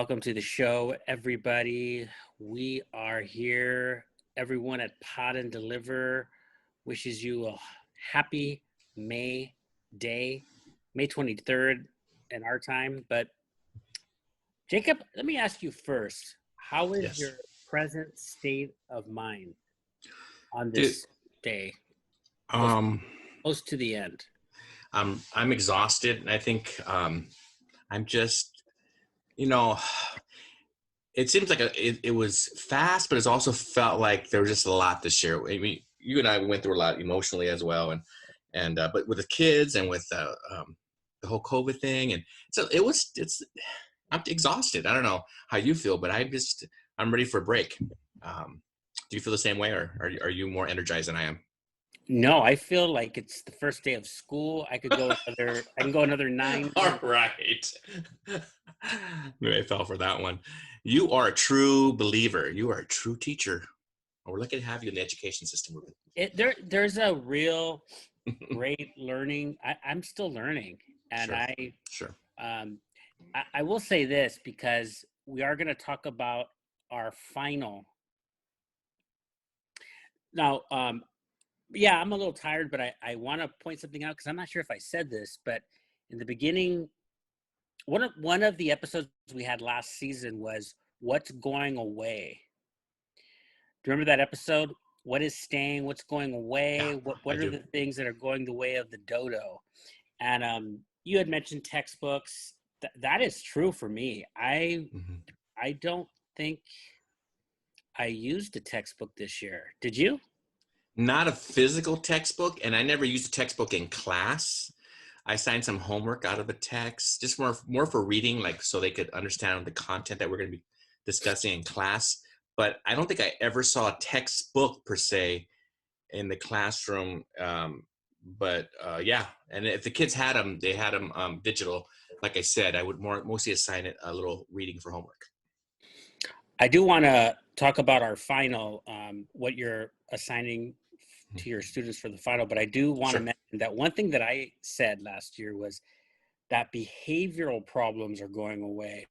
Welcome to the show, everybody. We are here. Everyone at Pod and Deliver wishes you a happy May Day, May 23rd in our time. But Jacob, let me ask you first, how is Yes. your present state of mind on Dude, this day, close, um, close to the end? I'm exhausted, and I think I'm just, you know, it seems like it was fast, but it's also felt like there was just a lot this year. I mean, you and I went through a lot emotionally as well, and but with the kids and with the whole COVID thing, and so it's I'm exhausted. I don't know how you feel, but I'm ready for a break. Do you feel the same way, or are you more energized than I am? No, I feel like it's the first day of school. I can go another nine All more. right. Maybe I fell for that one. You are a true believer. You are a true teacher. We're lucky to have you in the education system, Ruben. There's a real great learning. I'm still learning, and Sure, sure. um, I will say this because we are going to talk about our final now. Yeah, I'm a little tired, but I want to point something out because I'm not sure if I said this, but in the beginning, one of the episodes we had last season was what's going away. Do you remember that episode? What is staying? What's going Yeah, away? What I are do. the things that are going the way of the dodo? And you had mentioned textbooks. That is true for me. Mhm. I don't think I used a textbook this year. Did you? Not a physical textbook, and I never used a textbook in class. I signed some homework out of a text, just more for reading, like so they could understand the content that we're going to be discussing in class. But I don't think I ever saw a textbook per se in the classroom. But yeah, and if the kids had them, they had them digital. Like I said, I would mostly assign it a little reading for homework. I do want to talk about our final, what you're assigning Mhm. to your students for the final, but I do want to Sure. mention that one thing that I said last year was that behavioral problems are going away,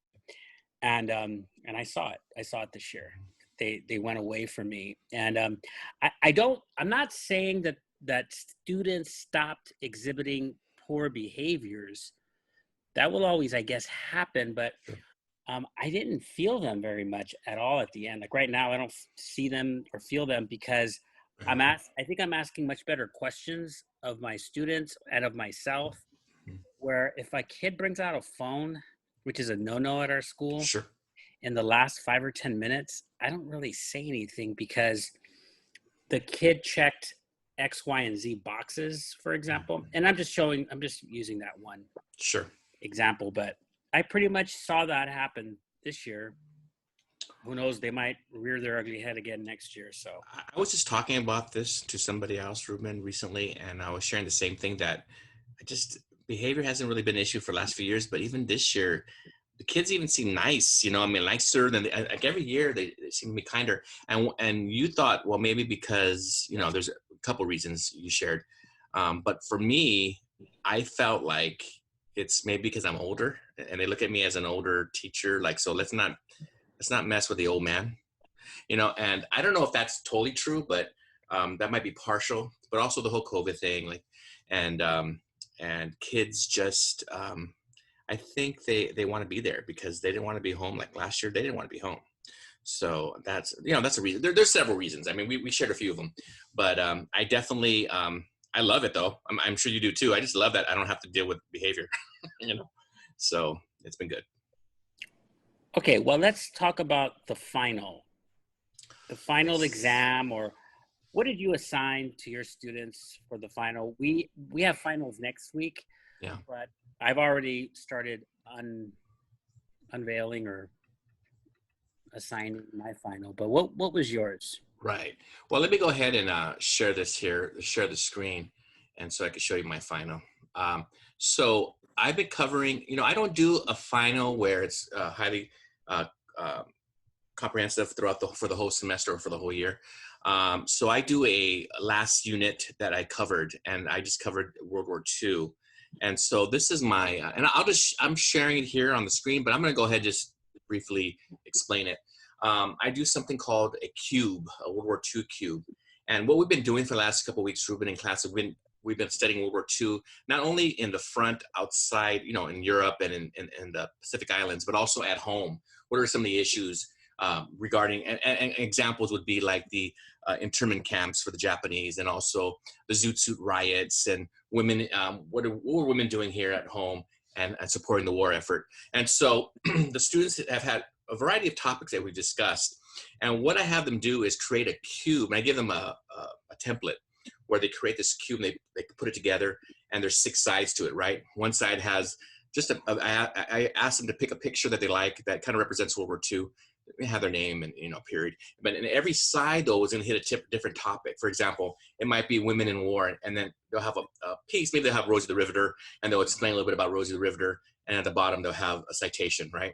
and I saw it. I saw it this year. They went away from me, and I don't. I'm not saying that students stopped exhibiting poor behaviors. That will always, I guess, happen, but Sure. I didn't feel them very much at all at the end. Like right now, I don't see them or feel them because I think I'm asking much better questions of my students and of myself. Mhm. Where if a kid brings out a phone, which is a no-no at our school, Sure. in the last 5 or 10 minutes, I don't really say anything because the kid checked X, Y, and Z boxes, for example. And I'm just using that one Sure. example, but I pretty much saw that happen this year. Who knows? They might rear their ugly head again next year. So I was just talking about this to somebody else, Ruben, recently, and I was sharing the same thing that I just behavior hasn't really been an issue for the last few years, but even this year, the kids even seem nice. I mean, nicer than like every year they seem to be kinder. And you thought, well, maybe because there's a couple reasons you shared, but for me, I felt like it's maybe because I'm older and they look at me as an older teacher, like so let's not mess with the old man. And I don't know if that's totally true, but that might be partial. But also the whole COVID thing, like, and and kids just, I think they want to be there because they didn't want to be home. Like last year, they didn't want to be home. So that's a reason. There's several reasons. I mean, we shared a few of them, but I definitely I love it though. I'm sure you do too. I just love that I don't have to deal with behavior. you know, so it's been good. okay, well let's talk about the final exam, or what did you assign to your students for the final? We have finals next week, Yeah. but I've already started unveiling or assigning my final. But what was yours? Right. Well, let me go ahead and share this here, share the screen, and so I can show you my final. So I've been covering, I don't do a final where it's highly uh, uh, comprehensive for the whole semester or for the whole year. So I do a last unit that I covered, and I just covered World War II. And so this is my, and I'm sharing it here on the screen, but I'm going to go ahead and just briefly explain it. I do something called a cube, a World War II cube. And what we've been doing for the last couple of weeks, Ruben, in class, we've been studying World War II, not only in the front, outside, in Europe and in the Pacific Islands, but also at home. What are some of the issues regarding, and examples would be like the internment camps for the Japanese, and also the Zoot Suit riots, and women, what were women doing here at home, and supporting the war effort. And so the students have had a variety of topics that we've discussed. And what I have them do is create a cube, and I give them a template where they create this cube, and they put it together, and there's 6 sides to it, right? One side has just I asked them to pick a picture that they like that kind of represents World War II. They have their name and period. But in every side though is going to hit a different topic. For example, it might be women in war, and then they'll have a piece. Maybe they'll have Rosie the Riveter, and they'll explain a little bit about Rosie the Riveter. And at the bottom they'll have a citation, right?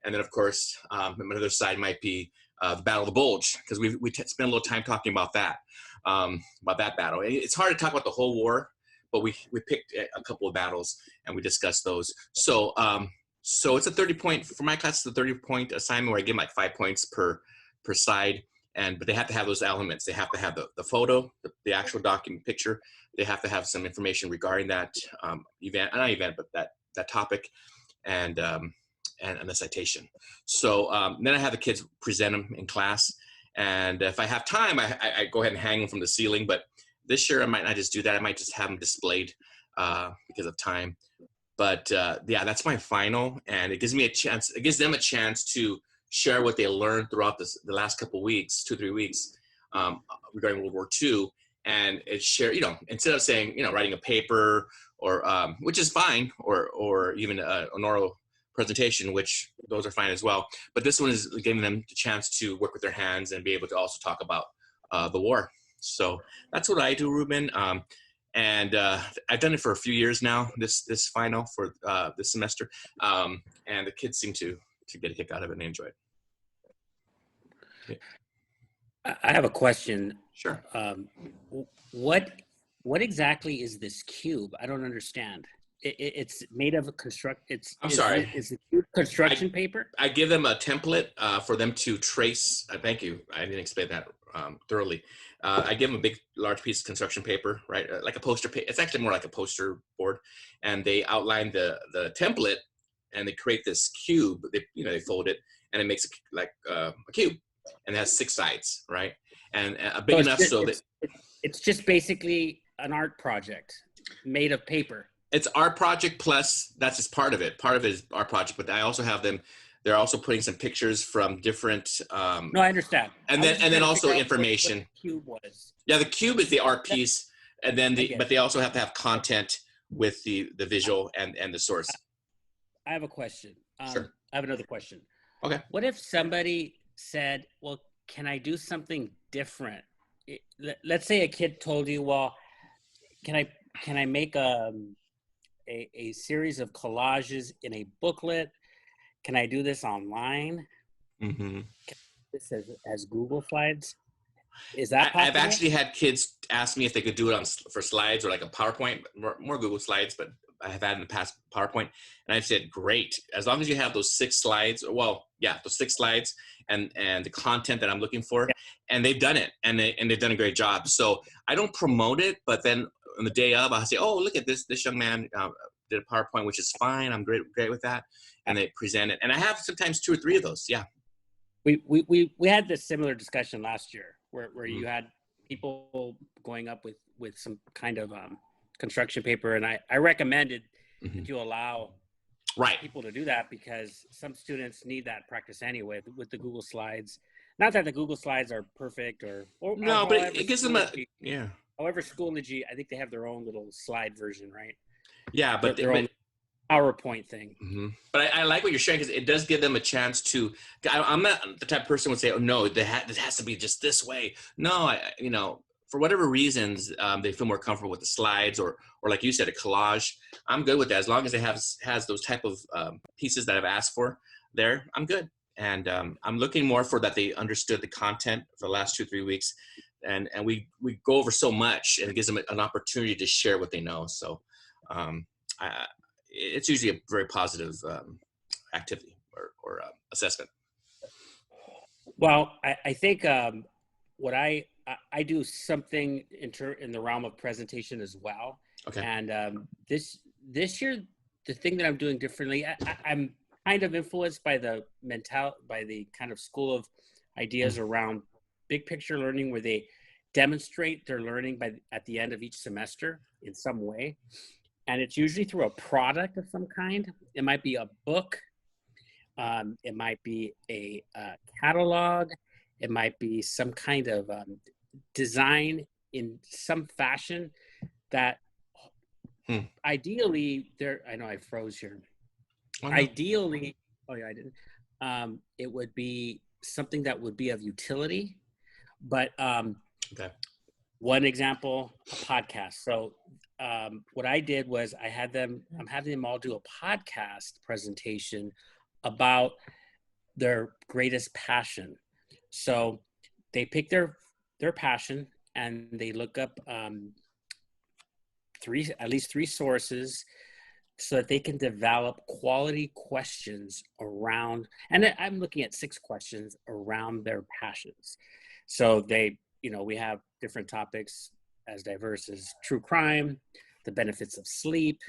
And then of course another side might be the Battle of the Bulge, because we spent a little time talking about that battle. It's hard to talk about the whole war, but we picked a couple of battles and we discussed those. So so it's a 30-point, for my class, it's a 30-point assignment where I give them like 5 points per side. But they have to have those elements. They have to have the photo, the actual document picture. They have to have some information regarding that that topic, and the citation. So then I have the kids present them in class. And if I have time, I go ahead and hang them from the ceiling. But this year I might not just do that. I might just have them displayed because of time. But yeah, that's my final, and it gives me a chance. It gives them a chance to share what they learned throughout the last couple of weeks, 2-3 weeks, regarding World War II, and it share. Instead of saying writing a paper or which is fine, or even an oral presentation, which those are fine as well. But this one is giving them the chance to work with their hands and be able to also talk about the war. So that's what I do, Ruben. And I've done it for a few years now, this final for this semester. And the kids seem to get a kick out of it and enjoy it. Yeah. I have a question. Sure. What exactly is this cube? I don't understand. It's made of sorry. Is the cube construction paper? I give them a template for them to trace. Thank you. I didn't explain that thoroughly. I give them a large piece of construction paper, right? Like a poster. It's actually more like a poster board, and they outline the template, and they create this cube. They fold it, and it makes a cube, and it has 6 sides, right? And big enough so that it's just basically an art project made of paper. It's our project, plus that's just part of it. Part of it is our project, but I also have them. They're also putting some pictures from different. No, I understand. And then also information. What the cube was. Yeah, the cube is the art piece, and then but they also have to have content with the visual and the source. I have a question. Sure. I have another question. Okay. What if somebody said, "Well, can I do something different?" Let's say a kid told you, "Well, can I make a series of collages in a booklet? Can I do this online? Mm-hmm. This as Google Slides? Is that possible?" I've actually had kids ask me if they could do it for slides or like a PowerPoint, more Google Slides, but I have had in the past PowerPoint, and I've said, great, as long as you have those 6 slides. Well, yeah, those 6 slides and the content that I'm looking for, and they've done it, and they've done a great job. So I don't promote it, but then on the day of, I'll say, oh, look at this young man did a PowerPoint, which is fine. I'm great with that. And they present it. And I have sometimes 2 or 3 of those. Yeah. We had this similar discussion last year where Mm-hmm. you had people going up with some kind of construction paper. And I recommended Mm-hmm. that you allow people to do that, because some students need that practice anyway with the Google Slides. Not that the Google Slides are perfect or no, but it gives them however Schoology, I think they have their own little slide version, right? Yeah, but their own PowerPoint thing. Mm-hmm. But I like what you're sharing, because it does give them a chance to. I'm not the type of person who would say, "Oh no, this has to be just this way." No, for whatever reasons, they feel more comfortable with the slides or like you said, a collage. I'm good with that as long as it has those type of pieces that I've asked for there. I'm good, and I'm looking more for that they understood the content for the last 2-3 weeks, and we go over so much, and it gives them an opportunity to share what they know. So. It's usually a very positive activity. or assessment? Well, I think what I do something in the realm of presentation as well. Okay. And this year, the thing that I'm doing differently, I'm kind of influenced by the kind of school of ideas around big picture learning, where they demonstrate their learning at the end of each semester in some way. And it's usually through a product of some kind. It might be a book. It might be a catalog. It might be some kind of design in some fashion that ideally there. I know I froze here. Oh, no. Ideally, oh yeah, I didn't. It would be something that would be of utility, but Okay. one example, a podcast. So what I did was I'm having them all do a podcast presentation about their greatest passion. So they pick their passion and they look up at least three sources so that they can develop quality questions around, and I'm looking at 6 questions around their passions. So we have different topics as diverse as true crime, the benefits of sleep,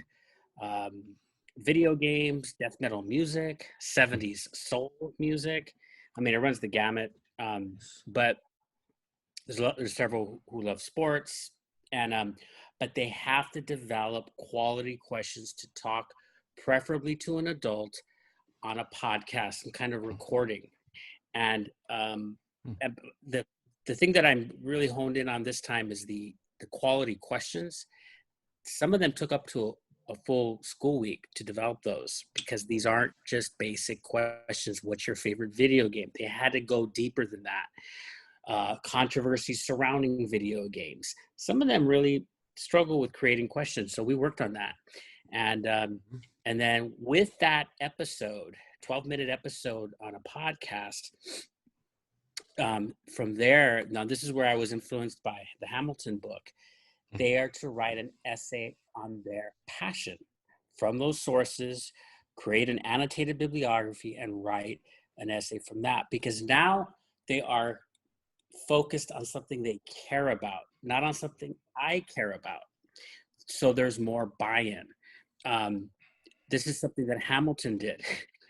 video games, death metal music, 70s soul music. I mean, it runs the gamut. But there's several who love sports, and but they have to develop quality questions to talk, preferably to an adult, on a podcast, some kind of recording. And and the thing that I'm really honed in on this time is the quality questions. Some of them took up to a full school week to develop those, because these aren't just basic questions. What's your favorite video game? They had to go deeper than that. Controversies surrounding video games. Some of them really struggle with creating questions, so we worked on that. And then with that episode, 12-minute episode on a podcast, from there, now this is where I was influenced by the Hamilton book. They are to write an essay on their passion from those sources, create an annotated bibliography, and write an essay from that, because now they are focused on something they care about, not on something I care about. So there's more buy-in. This is something that Hamilton did.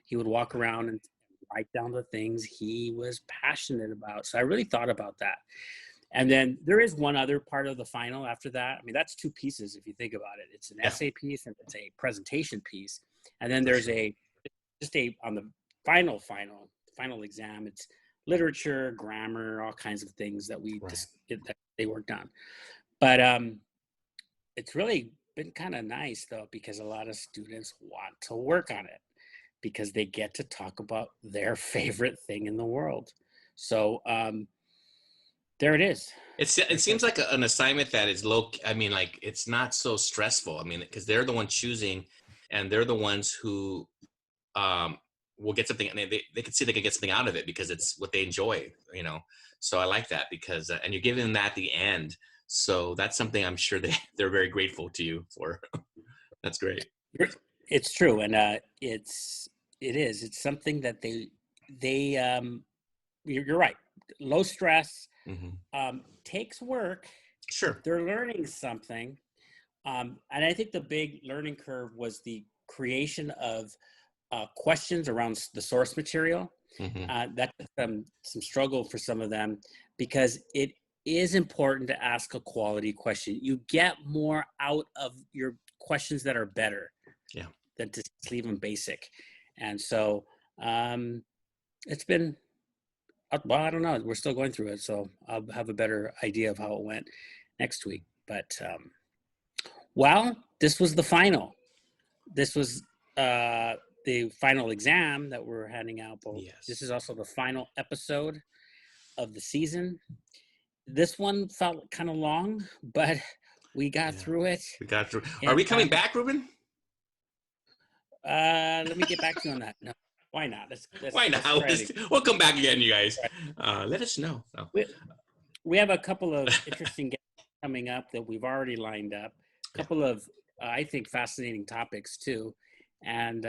He would walk around and write down the things he was passionate about. So I really thought about that. And then there is one other part of the final after that. I mean, that's 2 pieces if you think about it. It's an essay piece and it's a presentation piece. And then there's on the final exam, it's literature, grammar, all kinds of things that that they worked on. But it's really been kind of nice though, because a lot of students want to work on it because they get to talk about their favorite thing in the world. So there it is. It seems like an assignment that is low. I mean, like, it's not so stressful. I mean, because they're the ones choosing, and they're the ones who will get something, and they can see they can get something out of it because it's what they enjoy. So I like that, because and you're giving them that at the end. So that's something I'm sure they're very grateful to you for. That's great. It's true, and it's something that you're right. Low stress. Takes work. Sure. They're learning something. And I think the big learning curve was the creation of questions around the source material. That took some struggle for some of them, because it is important to ask a quality question. You get more out of your questions that are better than to just leave them basic. And so it's been, well, I don't know. We're still going through it, so I'll have a better idea of how it went next week. But, well, this was the final. This was the final exam that we're handing out. But This is also the final episode of the season. This one felt kind of long, but we got through it. Are we coming back, Ruben? Let me get back to you on that. No. Why not? Why not? We'll come back again, you guys. Let us know. Oh. We have a couple of interesting guests coming up that we've already lined up. A couple of, I think, fascinating topics too. And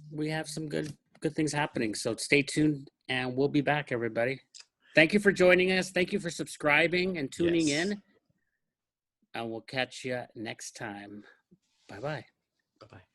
we have some good things happening. So stay tuned, and we'll be back, everybody. Thank you for joining us. Thank you for subscribing and tuning Yes. in. And we'll catch you next time. Bye-bye. Bye-bye.